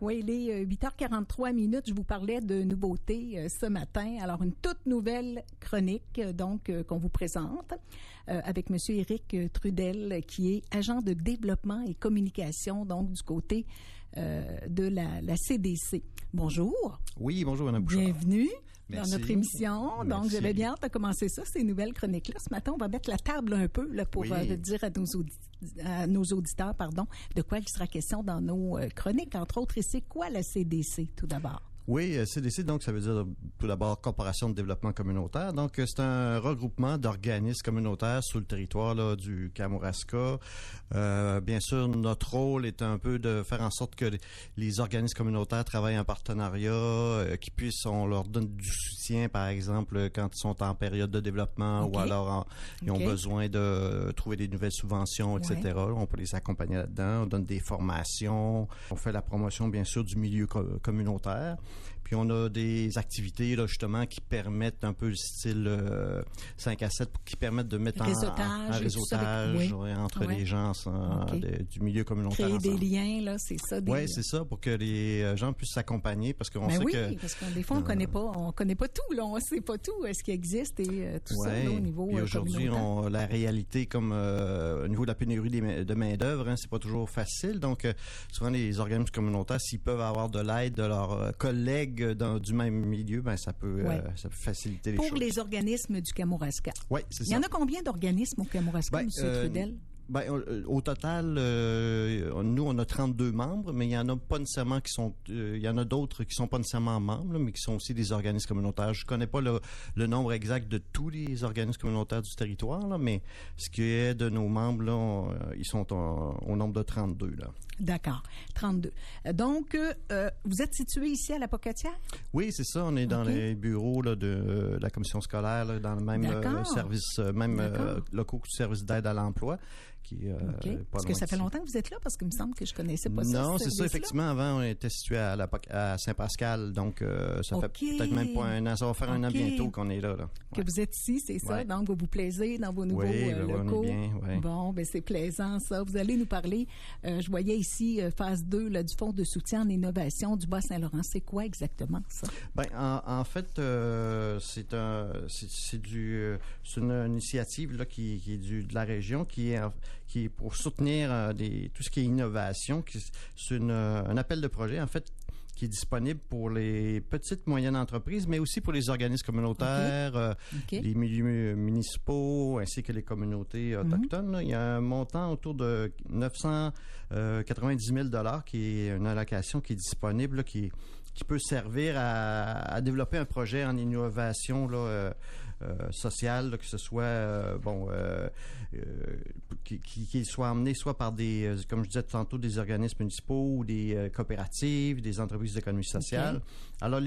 Oui, il est 8h43. Je vous parlais de nouveautés ce matin. Alors, une toute nouvelle chronique qu'on vous présente avec Monsieur Éric Trudel, qui est agent de développement et communication donc du côté de la CDC. Bonjour. Oui, bonjour Mme Bouchard. Bienvenue. Merci. Dans notre émission. Merci. Donc, j'avais bien hâte de commencer ça, ces nouvelles chroniques-là. Ce matin, on va mettre la table un peu là, pour dire à nos auditeurs, de quoi il sera question dans nos chroniques. Entre autres, et c'est quoi la CDC, tout d'abord? Oui, CDC, donc, ça veut dire tout d'abord Corporation de développement communautaire. Donc, c'est un regroupement d'organismes communautaires sur le territoire là, du Kamouraska. Bien sûr, notre rôle est un peu de faire en sorte que les organismes communautaires travaillent en partenariat, qu'ils puissent, on leur donne du soutien, par exemple, quand ils sont en période de développement ou alors ils ont besoin de trouver des nouvelles subventions, etc. On peut les accompagner là-dedans. On donne des formations. On fait la promotion, bien sûr, du milieu communautaire. Puis on a des activités là justement qui permettent un peu le style 5 à 7 qui permettent de mettre un réseautage entre les gens du milieu communautaire. Créer des liens là, c'est ça. Oui, c'est ça pour que les gens puissent s'accompagner parce qu'on sait que parce que des fois on connaît pas tout là, on sait pas tout ce qui existe et tout ça là, au niveau puis aujourd'hui la réalité comme au niveau de la pénurie de main d'œuvre, c'est pas toujours facile. Donc souvent les organismes communautaires s'ils peuvent avoir de l'aide de leurs collègues du même milieu, ça peut faciliter les choses. Pour les organismes du Kamouraska. Oui, c'est ça. Il y en a combien d'organismes au Kamouraska, M. Trudel? Au total, nous, on a 32 membres, mais il y en a pas nécessairement il y en a d'autres qui sont pas nécessairement membres, là, mais qui sont aussi des organismes communautaires. Je connais pas le nombre exact de tous les organismes communautaires du territoire, là, mais ce qui est de nos membres, là, ils sont au nombre de 32, là. D'accord. 32. Donc, vous êtes situé ici à la Pocatière? Oui, c'est ça. On est dans les bureaux là, de la commission scolaire, là, dans le même service, locaux du service d'aide à l'emploi. Parce que ça fait longtemps que vous êtes là, parce qu'il me semble que je connaissais pas ça. Non, c'est ça. Effectivement, avant, on était situé à Saint-Pascal, donc ça fait peut-être même pas un an. Ça va faire un an bientôt qu'on est là. Que vous êtes ici, c'est ça. Donc, vous vous plaisez dans vos nouveaux locaux. On est bien, oui. Bon, c'est plaisant, ça. Vous allez nous parler, je voyais ici, phase 2 là, du Fonds de soutien en innovation du Bas-Saint-Laurent. C'est quoi exactement ça? En fait, c'est une initiative là, qui est de la région, qui est pour soutenir tout ce qui est innovation. C'est un appel de projet, en fait, qui est disponible pour les petites moyennes entreprises, mais aussi pour les organismes communautaires, les milieux municipaux, ainsi que les communautés autochtones. Là. Il y a un montant autour de 990 000 $ qui est une allocation qui est disponible, là, qui peut servir à développer un projet en innovation là, sociale, là, que ce soit qui soit emmené soit par des, comme je disais tantôt, des organismes municipaux ou des coopératives, des entreprises d'économie sociale. Alors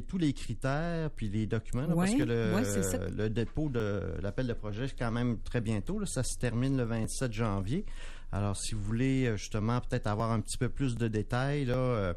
tous les critères puis les documents, là, parce que le dépôt de l'appel de projet c'est quand même très bientôt. Là, ça se termine le 27 janvier. Alors si vous voulez justement peut-être avoir un petit peu plus de détails là.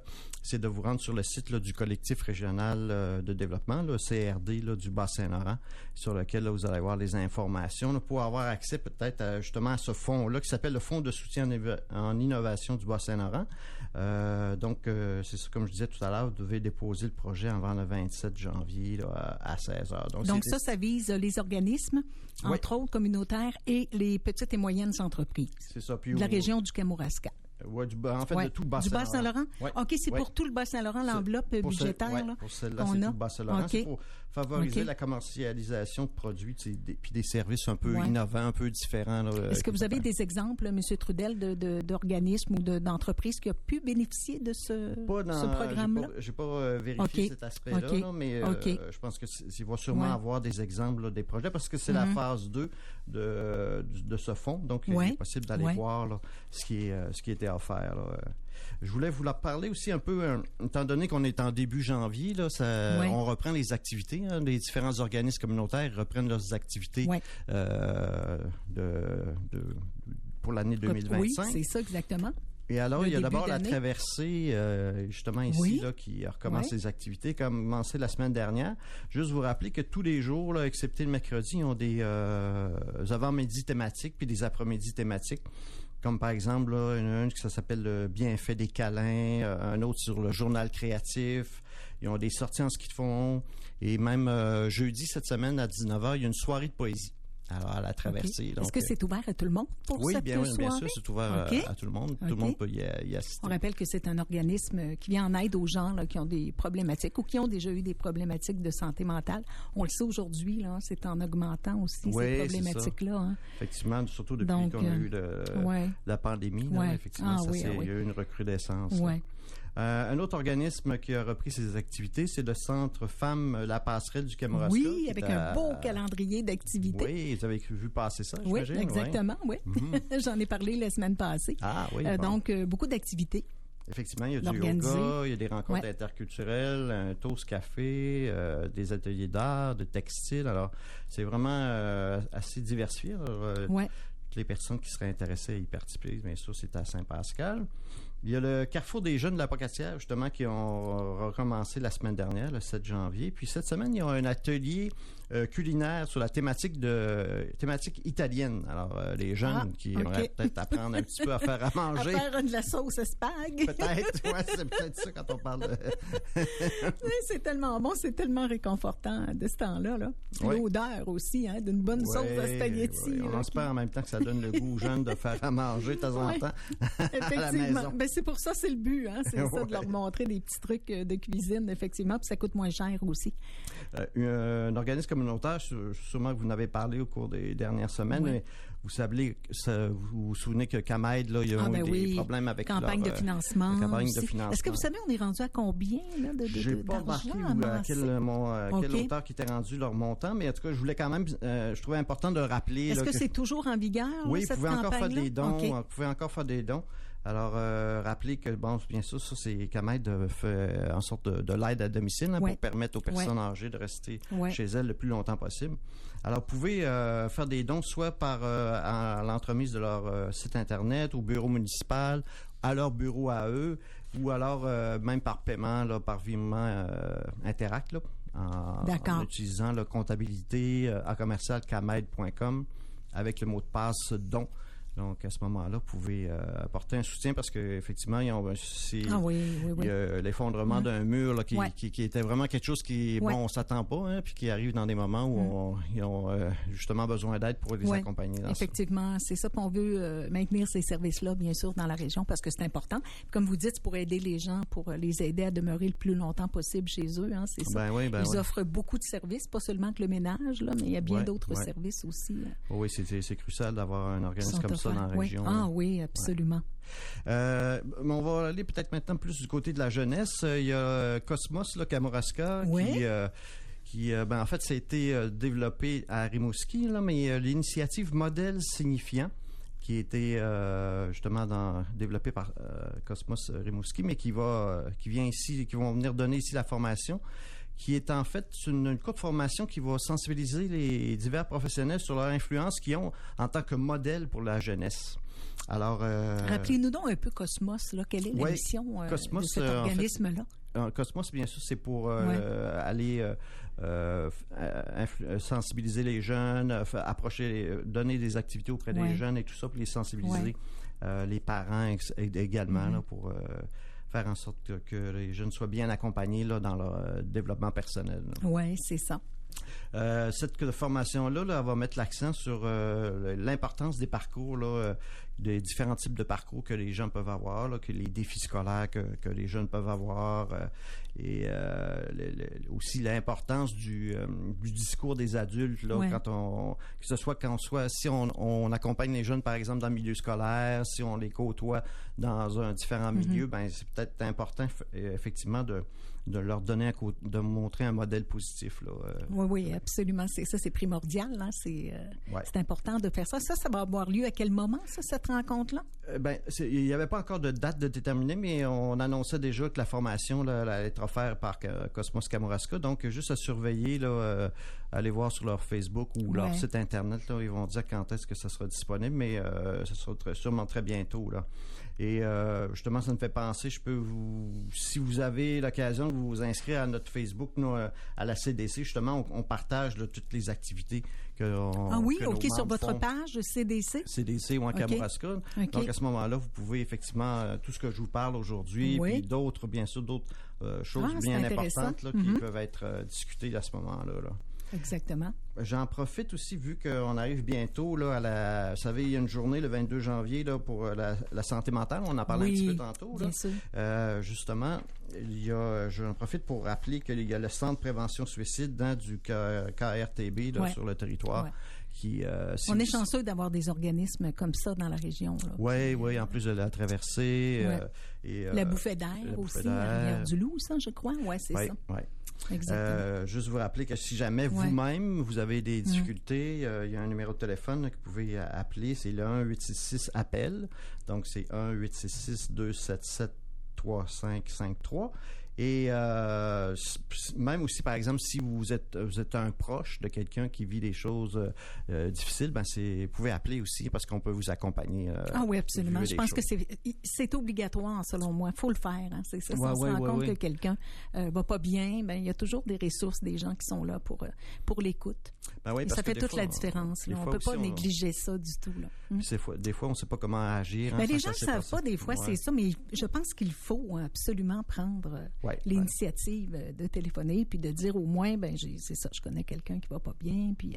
C'est de vous rendre sur le site là, du collectif régional de développement, le CRD là, du Bas-Saint-Laurent, sur lequel là, vous allez avoir les informations là, pour avoir accès peut-être justement à ce fonds-là qui s'appelle le Fonds de soutien en innovation du Bas-Saint-Laurent. C'est ça, comme je disais tout à l'heure, vous devez déposer le projet avant le 27 janvier là, à 16h. Donc ça vise les organismes, entre autres communautaires, et les petites et moyennes entreprises. C'est ça. Puis de la région du Kamouraska. Ouais, de tout le Bas-Saint-Laurent. Du Bas-Saint-Laurent? Ouais. OK, c'est pour tout le Bas-Saint-Laurent, l'enveloppe budgétaire là, pour celle-là, c'est tout le Bas-Saint-Laurent. C'est pour favoriser la commercialisation de produits puis des services un peu innovants, un peu différents. Là, est-ce que vous avez des exemples, M. Trudel, d'organismes ou d'entreprises qui ont pu bénéficier de ce programme-là? J'ai pas vérifié cet aspect-là, là, mais je pense qu'il va sûrement avoir des exemples là, des projets parce que c'est la phase 2 de ce fonds. Donc, il est possible d'aller voir là, ce qui était offert. Là. Je voulais vous parler aussi un peu, étant donné qu'on est en début janvier, là, on reprend les activités. Les différents organismes communautaires reprennent leurs activités pour l'année 2025. Oui, c'est ça exactement. Et alors, il y a d'abord la traversée, justement ici, là, qui recommence les activités, comme commencé la semaine dernière. Juste vous rappeler que tous les jours, là, excepté le mercredi, ils ont des avant-midi thématiques puis des après-midi thématiques. comme par exemple, là, il y en a une qui s'appelle le bienfait des câlins, un autre sur le journal créatif. Ils ont des sorties en ski de fond. Et même jeudi, cette semaine, à 19h, il y a une soirée de poésie. Alors, à la traversée. Okay. Est-ce que c'est ouvert à tout le monde pour cette soirée? Oui, bien sûr, c'est ouvert à tout le monde. Tout le monde peut y assister. On rappelle que c'est un organisme qui vient en aide aux gens là, qui ont des problématiques ou qui ont déjà eu des problématiques de santé mentale. On le sait aujourd'hui, là, c'est en augmentant aussi ces problématiques-là. Hein. Effectivement, surtout depuis qu'on a eu la pandémie. Là, effectivement, il y a eu une recrudescence. Oui. Un autre organisme qui a repris ses activités, c'est le Centre Femmes La Passerelle du Kamouraska. Oui, avec un beau calendrier d'activités. Oui, vous avez vu passer ça, j'imagine? Oui, exactement, oui. J'en ai parlé la semaine passée. Ah oui. Donc, beaucoup d'activités. Effectivement, il y a du yoga, il y a des rencontres interculturelles, un toast café, des ateliers d'art, de textile. Alors, c'est vraiment assez diversifié. Les personnes qui seraient intéressées à y participer, bien sûr, c'est à Saint-Pascal. Il y a le Carrefour des jeunes de la Pocatière, justement, qui ont recommencé la semaine dernière, le 7 janvier. Puis cette semaine, il y a un atelier culinaire sur la thématique italienne. Alors, les jeunes qui aimeraient peut-être apprendre un petit peu à faire à manger. À faire de la sauce spag. Peut-être, oui, c'est peut-être ça quand on parle de... C'est tellement bon, c'est tellement réconfortant de ce temps-là. Là. L'odeur aussi, hein, d'une bonne sauce à spaghetti. Oui. On espère en même temps que ça donne le goût aux jeunes de faire à manger de temps en temps à la maison. Ben, c'est pour ça, c'est le but. Hein? C'est ça, de leur montrer des petits trucs de cuisine, effectivement, puis ça coûte moins cher aussi. Un organisme communautaire, sûrement que vous en avez parlé au cours des dernières semaines, mais vous vous souvenez que CAMAID, là, il y a eu des problèmes avec campagne de financement. Campagne de financement. Est-ce que vous savez, on est rendu à combien là, J'ai pas marqué à quel auteur qui était rendu leur montant, mais en tout cas, je voulais quand même, je trouvais important de rappeler. Est-ce que c'est toujours en vigueur? Oui, cette vous pouvez encore faire des dons. Okay. Vous pouvez encore faire des dons. Alors, rappelez que, bon, bien sûr, ça, c'est CAMAID fait en sorte de l'aide à domicile pour permettre aux personnes âgées de rester chez elles le plus longtemps possible. Alors, vous pouvez faire des dons soit par à l'entremise de leur site Internet, au bureau municipal, à leur bureau à eux, ou alors même par paiement, là, par virement Interact, là, en utilisant la comptabilité à commercial-camaid.com avec le mot de passe don. Donc, à ce moment-là, vous pouvez apporter un soutien parce qu'effectivement, il y a l'effondrement d'un mur là, qui était vraiment quelque chose qui, bon, on ne s'attend pas, hein, puis qui arrive dans des moments où ils ont justement besoin d'aide pour les accompagner. Effectivement, c'est ça qu'on veut maintenir ces services-là, bien sûr, dans la région parce que c'est important. Comme vous dites, pour aider les gens, pour les aider à demeurer le plus longtemps possible chez eux, hein, c'est ça. Ils offrent beaucoup de services, pas seulement que le ménage, là, mais il y a bien d'autres services aussi. Oui, c'est crucial d'avoir un organisme comme ça dans la région. Ah oui, absolument. On va aller peut-être maintenant plus du côté de la jeunesse. Il y a Cosmos, là, Kamouraska, qui en fait, ça a été développé à Rimouski, là, mais l'initiative Modèle Signifiant, qui a été justement développée par Cosmos Rimouski, mais qui vient ici, qui vont venir donner ici la formation, qui est en fait une courte formation qui va sensibiliser les divers professionnels sur leur influence qu'ils ont en tant que modèle pour la jeunesse. Alors, rappelez-nous donc un peu Cosmos, là. Quelle est la mission de cet organisme-là? En fait, Cosmos, bien sûr, c'est pour aller sensibiliser les jeunes, donner des activités auprès des jeunes et tout ça, pour les sensibiliser, les parents également, là, pour faire en sorte que les jeunes soient bien accompagnés là, dans leur développement personnel. Oui, c'est ça. Cette formation-là, elle va mettre l'accent sur l'importance des parcours, là, des différents types de parcours que les gens peuvent avoir, là, que les défis scolaires que les jeunes peuvent avoir, et aussi l'importance du discours des adultes, là, si on accompagne les jeunes, par exemple, dans le milieu scolaire, si on les côtoie dans un différent milieu, ben c'est peut-être important, effectivement, de leur donner de montrer un modèle positif. Là, Oui, absolument. C'est primordial. Hein? C'est important de faire ça. Ça va avoir lieu à quel moment, cette rencontre-là? Il n'y avait pas encore de date de déterminer, mais on annonçait déjà que la formation là, allait être offerte par Cosmos Kamouraska. Donc, juste à surveiller, là, aller voir sur leur Facebook ou leur site Internet. Là, ils vont dire quand est-ce que ça sera disponible, mais ça sera sûrement très bientôt. Là. Et justement, ça me fait penser, si vous avez l'occasion de vous inscrire à notre Facebook, nous, à la CDC, justement, on partage là, toutes les activités que sur votre page CDC. CDC ou en Kamouraska. OK. Donc, à ce moment-là, vous pouvez effectivement, tout ce que je vous parle aujourd'hui, puis d'autres, bien sûr, d'autres choses bien importantes là, qui peuvent être discutées à ce moment-là. Là. Exactement. J'en profite aussi, vu qu'on arrive bientôt là, vous savez, il y a une journée le 22 janvier là, pour la santé mentale. On en parlait un petit peu tantôt. Là. Bien sûr. Justement, j'en profite pour rappeler qu'il y a le Centre de prévention suicide du KRTB là, sur le territoire. On est chanceux d'avoir des organismes comme ça dans la région. Oui, en plus de la traversée. La bouffée d'air aussi, à Rivière-du-Loup, ça, je crois. Oui, c'est ça. Oui. Exactement. Juste vous rappeler que si jamais vous-même, vous avez des difficultés, il y a un numéro de téléphone là, que vous pouvez appeler, c'est le 1-866-APPEL. Donc, c'est 1-866-277-3553. Et même aussi, par exemple, si vous êtes un proche de quelqu'un qui vit des choses difficiles, vous pouvez appeler aussi parce qu'on peut vous accompagner. Oui, absolument. Je pense que c'est obligatoire, selon moi. Il faut le faire. Hein. C'est ça. Si on se rend compte que quelqu'un va pas bien, il y a toujours des ressources, des gens qui sont là pour l'écoute. Et ça fait toute la différence. On ne peut pas négliger ça du tout. Là. Des fois, on ne sait pas comment agir. Les gens ne savent pas, des fois, c'est ça, mais je pense qu'il faut absolument prendre l'initiative de téléphoner puis de dire au moins, c'est ça, je connais quelqu'un qui va pas bien, puis...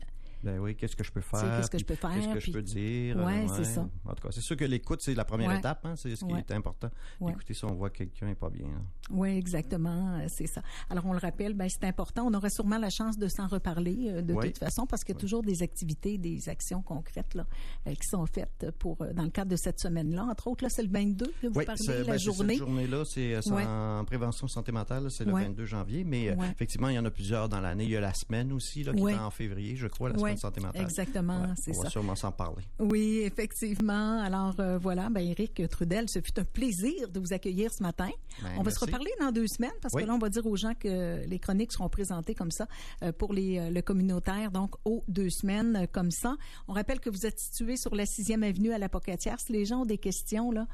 qu'est-ce que je peux faire? Qu'est-ce que je peux faire? Qu'est-ce que je peux dire? Oui, c'est ça. En tout cas, c'est sûr que l'écoute, c'est la première étape. Hein, c'est ce qui est important. Écoutez, si on voit que quelqu'un n'est pas bien. Hein. Oui, exactement. C'est ça. Alors, on le rappelle, c'est important. On aura sûrement la chance de s'en reparler de toute façon parce qu'il y a toujours des activités, des actions concrètes là, qui sont faites dans le cadre de cette semaine-là. Entre autres, là, c'est le 22 que vous parlez, la journée. Cette journée-là, c'est en prévention santé mentale, c'est le 22 janvier. Mais effectivement, il y en a plusieurs dans l'année. Il y a la semaine aussi, là, qui est en février, je crois, la semaine de santé mentale. Exactement, c'est ça. On va sûrement s'en parler. Oui, effectivement. Alors, voilà, Éric Trudel, ce fut un plaisir de vous accueillir ce matin. On va se reparler dans 2 semaines parce que là, on va dire aux gens que les chroniques seront présentées comme ça pour le communautaire, donc aux 2 semaines comme ça. On rappelle que vous êtes situé sur la 6e avenue à l'Apocatière. Si les gens ont des questions, là,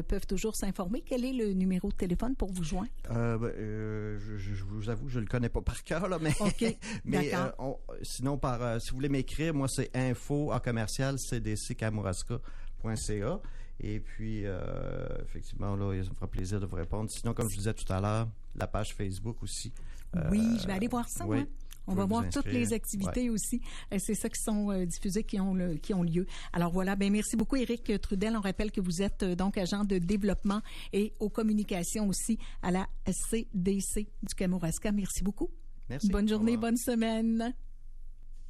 peuvent toujours s'informer. Quel est le numéro de téléphone pour vous joindre? Je vous avoue, je le connais pas par cœur, là, mais, OK, sinon, si vous voulez m'écrire, moi, c'est info@cdckamouraska.ca. Et puis, effectivement, là, ça me fera plaisir de vous répondre. Sinon, comme je disais tout à l'heure, la page Facebook aussi. Oui, je vais aller voir ça, moi. On va voir toutes les activités aussi. C'est ça qui sont diffusées, qui ont lieu. Alors voilà, merci beaucoup Éric Trudel. On rappelle que vous êtes donc agent de développement et aux communications aussi à la CDC du Kamouraska. Merci beaucoup. Merci. Bonne journée, bonne semaine.